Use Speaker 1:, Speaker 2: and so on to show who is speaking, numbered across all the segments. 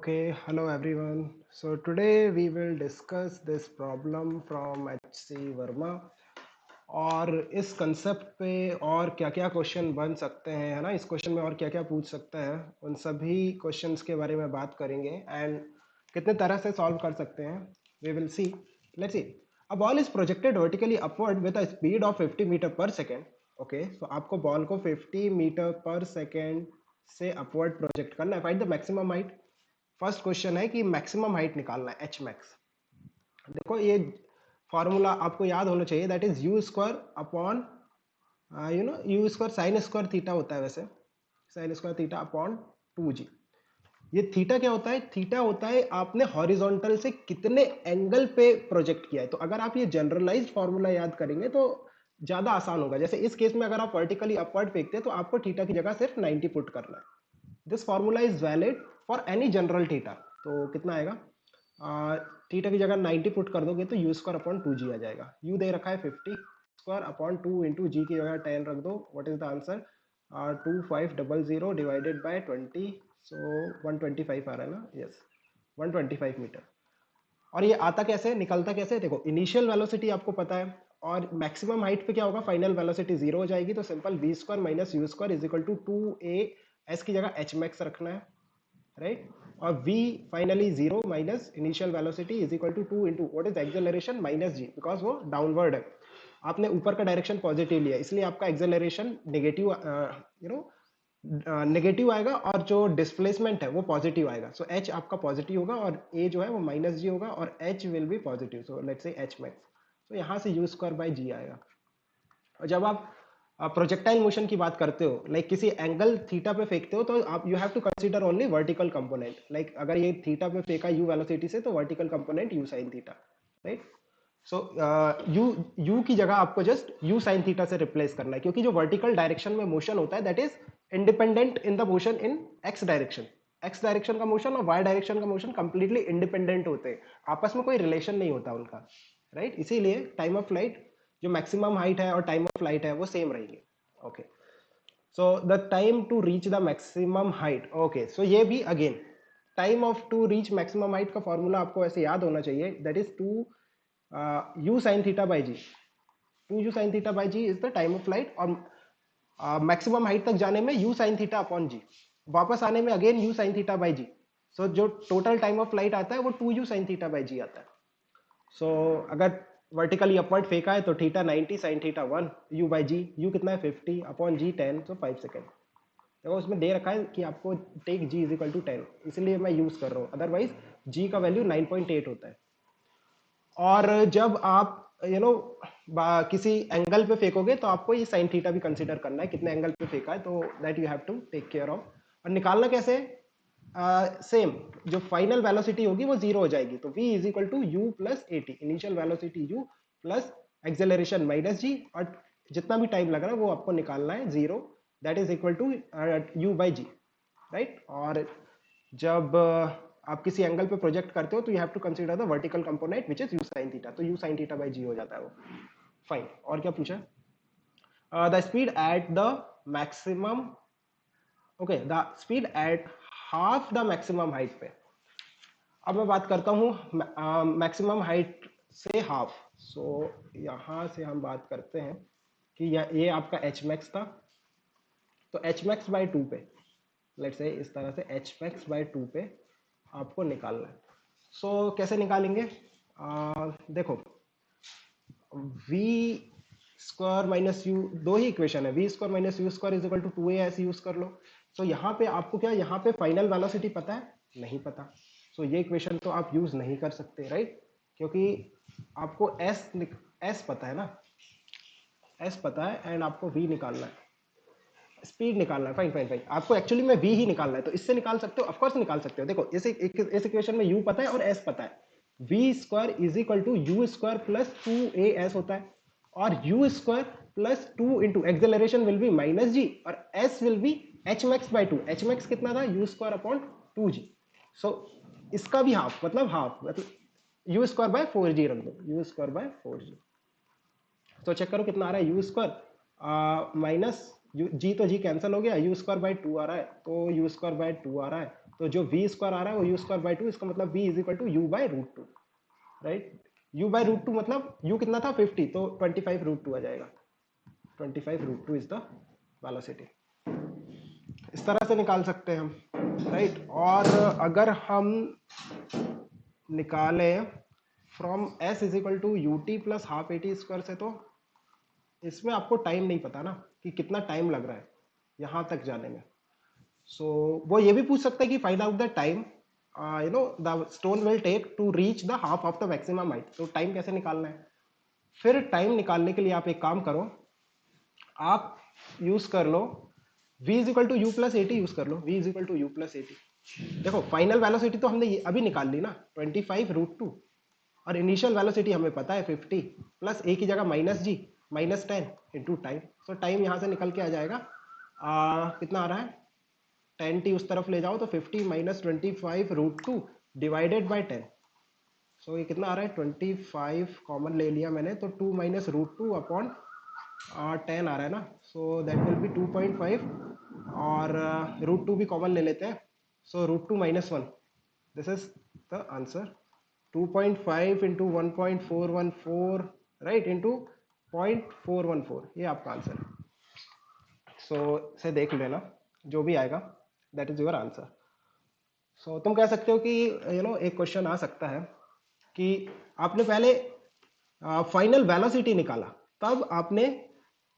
Speaker 1: Okay, hello everyone. So today we will discuss this problem from HC Verma और इस concept पे और क्या क्या क्वेश्चन बन सकते हैं, है ना। इस क्वेश्चन में और क्या क्या पूछ सकते हैं, उन सभी क्वेश्चंस के बारे में बात करेंगे एंड कितने तरह से सॉल्व कर सकते हैं we will see. Let's see. A ball is projected vertically upward with a speed of 50 metre per second. Okay, so आपको बॉल को 50 मीटर पर सेकेंड से अपवर्ड प्रोजेक्ट करना है। Find the maximum height. First question है कि maximum height निकालना है, H max. देखो ये फॉर्मूला आपको याद होना चाहिए, that is you square upon you square sine square theta होता है वैसे, sine square theta upon 2g। ये थीटा क्या होता है? थीटा होता है आपने हॉरिजॉन्टल से कितने एंगल पे प्रोजेक्ट किया है। तो अगर आप ये जनरलाइज्ड फॉर्मूला याद करेंगे तो ज्यादा आसान होगा। जैसे इस केस में अगर आप वर्टिकली अपवर्ड फेंकते हैं तो आपको थीटा की जगह सिर्फ 90 पुट करना है। This formula is valid for any general theta. तो कितना आएगा? थीटा की जगह 90 पुट कर दोगे तो यू स्क्वायर अपॉन 2g आ जाएगा। यू दे रखा है 50 स्क्वायर अपॉन 2 इंटू जी की जगह 10 रख दो। What is the answer? 2500 divided by 20, so 125 आ रहा है ना। Yes, 125 metre. और ये आता कैसे, निकलता कैसे? देखो इनिशियल वेलोसिटी आपको पता है और मैक्सिमम हाइट पे क्या होगा, फाइनल वेलोसिटी जीरो हो जाएगी। तो simple v square minus u square is equal to 2a s की जगह एच मैक्स रखना है, राइट। और v finally zero minus initial velocity is equal to 2 into what is acceleration minus g, because वो downward है। आपने ऊपर का डायरेक्शन पॉजिटिव लिया इसलिए आपका एक्सेलरेशन नेगेटिव नेगेटिव आएगा और जो डिस्प्लेसमेंट है वो पॉजिटिव आएगा। सो एच आपका पॉजिटिव होगा और ए जो है वो माइनस जी होगा और H will be positive. So let's say H max. तो यहाँ से यू स्क्वायर बाई जी आएगा। और जब आप प्रोजेक्टाइल मोशन की बात करते हो, लाइक किसी एंगल थीटा पे फेंकते हो, तो आप you have to consider only vertical component. Like अगर ये थीटा पे फेंका यू वेलोसिटी से तो vertical component u sine theta, right. So u u की जगह आपको जस्ट यू साइन थीटा से रिप्लेस करना है, क्योंकि जो वर्टिकल डायरेक्शन में मोशन होता है that is independent in the motion in x direction. X direction का मोशन और वाई डायरेक्शन का मोशन कंप्लीटली इंडिपेंडेंट होते हैं, आपस में कोई रिलेशन नहीं होता उनका, राइट। इसीलिए टाइम ऑफ फ्लाइट, जो मैक्सिमम हाइट है और टाइम ऑफ फ्लाइट है वो सेम रहेगी। Okay, so the time to reach the maximum height. Okay, so ये भी again time of to reach maximum height का फॉर्मूला आपको ऐसे याद होना चाहिए, that is two u sine theta by g. Two u sine theta by g is the time of flight. और maximum height तक जाने में u sine theta upon g, वापस आने में again u sine theta by g. So जो total time of flight आता है वो two u sine theta by g आता है। सो अगर वर्टिकली अपवर्ड फेंका है तो theta 90 sine theta 1 u by g. U कितना है 50 अपॉन जी 10, सो 5 सेकेंड। देखो उसमें दे रखा है कि आपको take g is equal to 10, इसलिए मैं यूज कर रहा हूँ, अदरवाइज जी का वैल्यू 9.8 होता है। और जब आप किसी एंगल पे फेंकोगे तो आपको ये साइन थीटा भी कंसीडर करना है, कितने एंगल पे फेंका है, तो that you have to take care of. और निकालना कैसे? सेम, जो फाइनल वेलोसिटी होगी वो जीरो हो जाएगी। तो v is equal to u plus a t, initial velocity u plus acceleration minus g, और जितना भी टाइम लग रहा है वो आपको निकालना है zero, that is equal to u by g, right. और जब आप किसी एंगल पे प्रोजेक्ट करते हो तो you have to consider the vertical component which is u sine theta, तो u sine theta by g हो जाता है वो। फाइन, और क्या पूछा? The speed at the maximum, okay, the speed at half the maximum height पे। अब मैं बात करता हूँ मैक्सिमम हाइट से हाफ। सो यहाँ से हम बात करते हैं कि ये आपका एच मैक्स था, तो एच मैक्स बाई टू पे, लेट्स से इस तरह से एच मैक्स बाई टू पे आपको निकालना है। सो कैसे निकालेंगे? देखो वी स्क्वायर माइनस यू, दो ही इक्वेशन है, v square minus u square is equal to 2a, ऐसे यूज कर लो। सो यहाँ पे आपको क्या, यहाँ पे फाइनल वेलोसिटी पता है? नहीं पता। सो ये इक्वेशन तो आप यूज नहीं कर सकते, राइट, क्योंकि आपको एस पता है ना, एस पता है एंड आपको वी निकालना है, स्पीड निकालना है। फाइन फाइन फाइन, आपको एक्चुअली में वी ही निकालना है, तो इससे निकाल सकते हो, ऑफकोर्स निकाल सकते हो। देखो इस इक्वेशन में यू पता है और एस पता है। V square is equal to u square plus 2a s होता है, और u square plus 2 into acceleration will be minus g, और s will be h max by two. H max कितना था? You square upon 2g। सो इसका भी half, मतलब you square by 4g रख दो, यू स्क्वायर बाय 4g। तो check करो कितना आ रहा है, यू स्क्वायर माइनस जी, तो जी कैंसिल हो गया, यू स्क्वायर बाई टू आ रहा है, तो यू स्क्वायर बाय टू आ रहा है, तो जो v स्क्वायर आ रहा है वो u स्क्वायर बाई 2, इसका मतलब v is equal to u by root 2, राइट। u बाई रूट 2 मतलब u कितना था 50, तो 25 रूट 2 आ जाएगा। 25 रूट 2 इज द वेलोसिटी। इस तरह से निकाल सकते हैं हम, राइट। और अगर हम निकालें from s is equal to u t plus half a t square से, तो इसमें आपको टाइम नहीं पता ना कि कितना टाइम लग रहा है यहाँ तक जाने में। सो वो ये भी पूछ सकता है कि find out the time you know the stone will take to reach the half of the maximum height. तो टाइम कैसे निकालना है? फिर टाइम निकालने के लिए आप एक काम करो, आप यूज कर लो v is equal to u plus a t, use कर लो v is equal to u plus a t. देखो फाइनल वेलोसिटी तो हमने अभी निकाल ली ना 25 रूट 2, और इनिशियल वेलोसिटी हमें पता है 50 प्लस ए की जगह माइनस जी माइनस 10 इंटू टाइम। तो टाइम यहाँ से निकल के आ जाएगा कितना आ रहा है 10t उस तरफ ले जाओ तो 50 माइनस 25 रूट 2 डिवाइडेड बाई 10। सो ये कितना आ रहा है 25 कॉमन ले लिया मैंने, तो 2 माइनस रूट 2 अपॉन 10 आ रहा है ना। सो दैट विल बी 2.5, और रूट 2 भी कॉमन ले लेते हैं। So root 2 minus 1, this is the answer. 2.5 into 1.414, right, into 0.414, ये आपका आंसर है। सो इसे देख लेना, जो भी आएगा दैट इज योर आंसर। सो तुम कह सकते हो कि एक क्वेश्चन आ सकता है कि आपने पहले फाइनल वेलोसिटी निकाला, तब आपने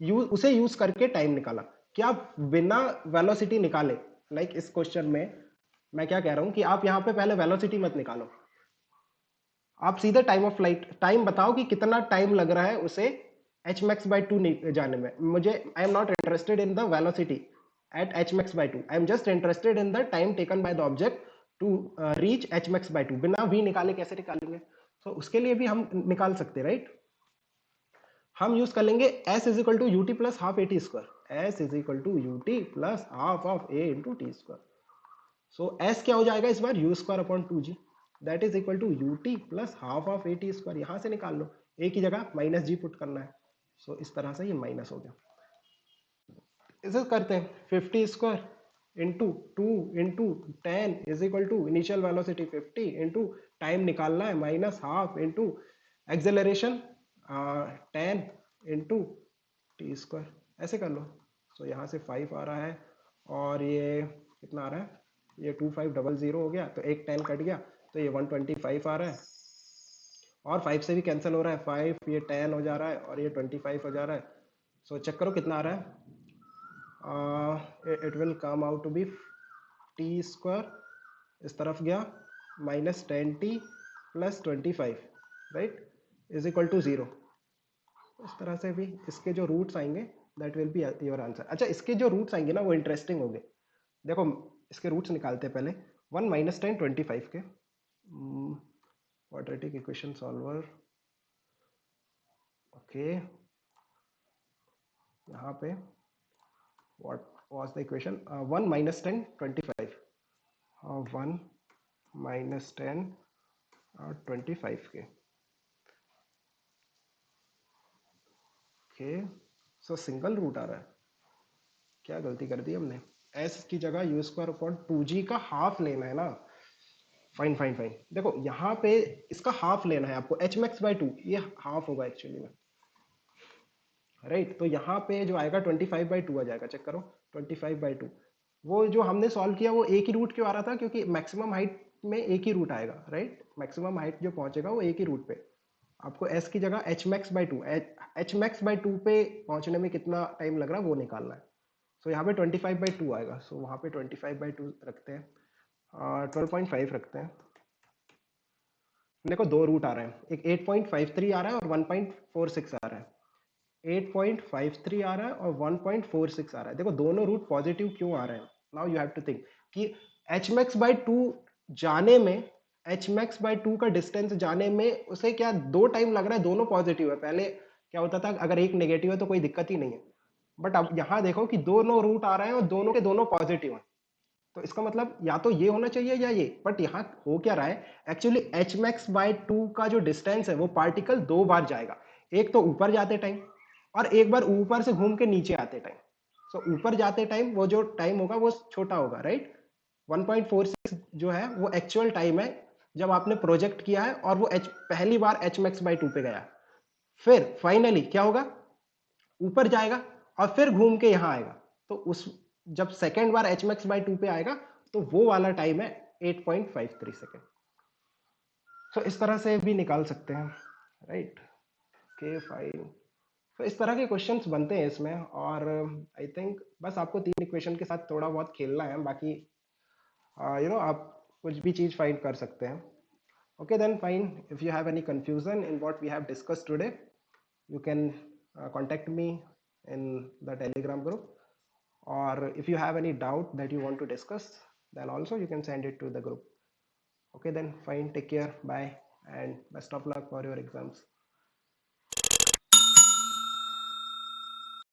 Speaker 1: उसे यूज करके टाइम निकाला। क्या आप बिना वेलोसिटी निकाले, लाइक इस क्वेश्चन में मैं क्या कह रहा हूं कि आप यहां पे पहले वेलोसिटी मत निकालो, आप सीधे टाइम ऑफ फ्लाइट टाइम बताओ कि कितना टाइम लग रहा है उसे एच मैक्स बाई 2 जाने में। मुझे I am not interested in the velocity at h max by 2, I am just interested in the time taken by the object to reach h max by 2। बिना we निकाले कैसे निकालेंगे? तो उसके लिए भी हम निकाल सकते हैं, राइट। हम यूज कर लेंगे s is equal to u t plus half a t square. S is equal to u t plus half of a into t square. So s क्या हो जाएगा इस बार, u square upon 2g, that is equal to u t plus half of a t square. यहां से निकाल लो, ए की जगह माइनस जी पुट करना है। सो इस तरह से ये माइनस हो गया। इसे करते हैं 50 square into 2 into 10 is equal to initial velocity 50 into time निकालना है minus half into acceleration 10 into t square. ऐसे कर लो। सो यहाँ से 5 आ रहा है, और ये कितना आ रहा है, ये 2500 हो गया, तो एक 10 कट गया, तो ये 125 आ रहा है, और 5 से भी कैंसिल हो रहा है, 5 ये 10 हो जा रहा है, और ये 25 हो जा रहा है। सो चेक करो कितना आ रहा है, it will come out to be t square इस तरफ गया minus 10t plus 25, right, is equal to 0। इस तरह से भी इसके जो रूट्स आएंगे that will be your answer. अच्छा, इसके जो रूट्स आएंगे ना वो इंटरेस्टिंग होंगे। देखो इसके रूट्स निकालते हैं पहले। 1 माइनस 10 25 के, क्वाड्रेटिक इक्वेशन सॉल्वर, ओके। यहाँ पे what was the equation, 1 minus 10 25, 1 minus 10 25 के, ओके। सो सिंगल रूट आ रहा है, क्या गलती कर दी हमने, s की जगह यू स्क्वायर अपॉन 2g का हाफ लेना है ना। फाइन फाइन फाइन, देखो यहाँ पे इसका हाफ लेना है आपको, h मैक्स बाई 2, ये हाफ होगा एक्चुअली में, राइट। तो यहाँ पे जो आएगा 25 बाई 2 आ जाएगा, चेक करो 25 बाई 2। वो जो हमने सॉल्व किया वो एक ही रूट क्यों आ रहा था, क्योंकि मैक्सिमम हाइट में एक ही रूट आएगा, राइट। मैक्सिमम हाइट जो पहुंचेगा वो एक ही रूट पे। आपको s की जगह h max by 2, h max by 2 पे पहुंचने में कितना टाइम लग रहा है वो निकालना है। सो यहाँ पे 25 बाई 2 आएगा, सो वहाँ पे 25 बाई 2 रखते हैं, 12.5 रखते हैं। देखो दो रूट आ रहे हैं, एक 8.53 आ रहा है और 1.46 आ रहा है। 8.53 आ रहा है और 1.46 आ रहा है। देखो दोनों रूट पॉजिटिव क्यों आ रहे हैं, now you have to think कि h मैक्स बाई 2 जाने में, h मैक्स बाई 2 का डिस्टेंस जाने में उसे क्या दो टाइम लग रहा है, दोनों पॉजिटिव है। पहले क्या होता था, अगर एक नेगेटिव है तो कोई दिक्कत ही नहीं है, बट अब यहां देखो कि दोनों रूट आ रहे हैं और दोनों के दोनों पॉजिटिव हैं। तो इसका मतलब या तो ये होना चाहिए या ये, बट यहाँ हो क्या रहा है एक्चुअली, एच मैक्स बाई 2 का जो डिस्टेंस है वो पार्टिकल दो बार जाएगा, एक तो ऊपर जाते टाइम और एक बार ऊपर से घूम के नीचे आते टाइम। सो ऊपर जाते टाइम वो जो टाइम होगा वो छोटा होगा, राइट, 1.46 जो है वो एक्चुअल टाइम है जब आपने प्रोजेक्ट किया है और वो पहली बार एच मैक्स बाई 2 पे गया। फिर फाइनली क्या होगा, ऊपर जाएगा और फिर घूम के यहां आएगा। तो उस जब second bar H max by 2 पे आएगा तो वो वाला टाइम है 8.53 सेकेंड। तो इस तरह से भी निकाल सकते हैं, राइट। के फाइव। तो इस तरह के क्वेश्चंस बनते हैं इसमें, और आई थिंक बस आपको 3 इक्वेशन के साथ थोड़ा बहुत खेलना है, बाकी आप कुछ भी चीज फाइंड कर सकते हैं। Okay, then fine. If you have any confusion in what we have discussed today, you can contact me in the Telegram group. Or if you have any doubt that you want to discuss, then also you can send it to the group. Okay, then fine. Take care. Bye. And best of luck for your exams.